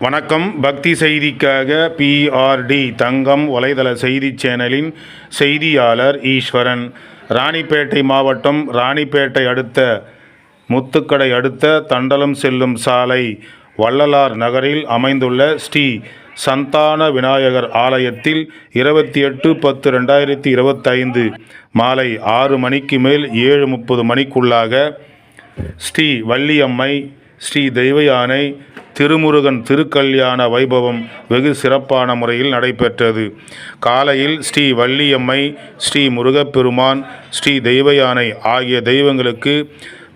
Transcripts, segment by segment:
வணக்கம். பக்தி செய்திக்காக PRD தங்கம் வலைதள செய்தி சேனலின் செய்தியாளர் ஈஸ்வரன். ராணிப்பேட்டை மாவட்டம் ராணிப்பேட்டை அடுத்த முத்துக்கடை அடுத்த தண்டலம் செல்லும் சாலை வள்ளலார் நகரில் அமைந்துள்ள ஸ்ரீ சந்தான விநாயகர் ஆலயத்தில் 28/10/2025 மாலை 6 மணிக்கு மேல் 7:30 மணிக்குள்ளாக ஸ்ரீ வள்ளியம்மை, ஸ்ரீ தெய்வயானை, திருமுருகன் திருக்கல்யாண வைபவம் வெகு சிறப்பான முறையில் நடைபெற்றது. காலையில் ஸ்ரீ வள்ளியம்மை, ஸ்ரீ முருகப்பெருமான், ஸ்ரீ தெய்வயானை ஆகிய தெய்வங்களுக்கு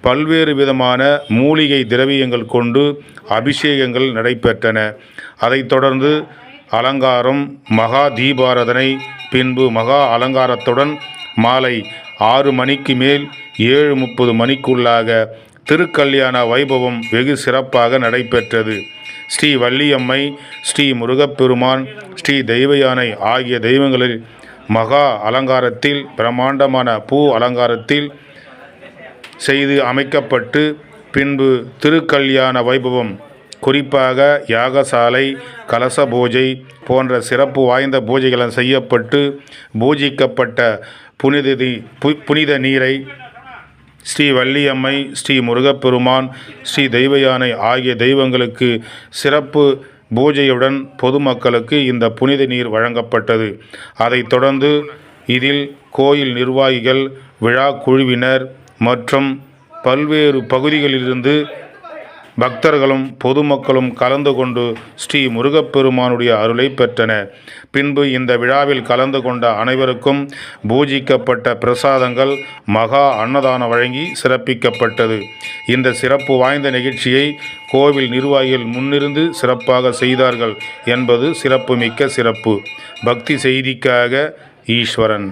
பல்வேறு விதமான மூலிகை திரவியங்கள் கொண்டு அபிஷேகங்கள் நடைபெற்றன. அதைத் தொடர்ந்து அலங்காரம், மகா தீபாராதனை, பின்பு மகா அலங்காரத்துடன் மாலை 6 மணிக்கு மேல் 7:30 மணிக்குள்ளாக திருக்கல்யாண வைபவம் வெகு சிறப்பாக நடைபெற்றது. ஸ்ரீ வள்ளியம்மை, ஸ்ரீ முருகப்பெருமான், ஸ்ரீ தெய்வயானை ஆகிய தெய்வங்களில் மகா அலங்காரத்தில் பிரம்மாண்டமான பூ அலங்காரத்தில் செய்து அமைக்கப்பட்டு பின்பு திருக்கல்யாண வைபவம், குறிப்பாக யாகசாலை, கலச பூஜை போன்ற சிறப்பு வாய்ந்த பூஜைகள் செய்யப்பட்டு பூஜிக்கப்பட்ட புனித நீரை ஸ்ரீ வள்ளியம்மை, ஸ்ரீ முருகப்பெருமான், ஸ்ரீ தெய்வயானை ஆகிய தெய்வங்களுக்கு சிறப்பு பூஜையுடன் பொதுமக்களுக்கு இந்த புனித நீர் வழங்கப்பட்டது. அதைத் தொடர்ந்து இதில் கோயில் நிர்வாகிகள், விழா குழுவினர் மற்றும் பல்வேறு பகுதிகளிலிருந்து பக்தர்களும் பொதுமக்களும் கலந்து கொண்டு ஸ்ரீ முருகப்பெருமானுடைய அருளை பெற்றனர். பின்பு இந்த விழாவில் கலந்து கொண்ட அனைவருக்கும் பூஜிக்கப்பட்ட பிரசாதங்கள், மகா அன்னதானம் வழங்கி சிறப்பிக்கப்பட்டது. இந்த சிறப்பு வாய்ந்த நிகழ்ச்சியை கோவில் நிர்வாகிகள் முன்னிருந்து சிறப்பாக செய்தார்கள் என்பது சிறப்புமிக்க சிறப்பு. பக்தி செய்திக்காக ஈஸ்வரன்.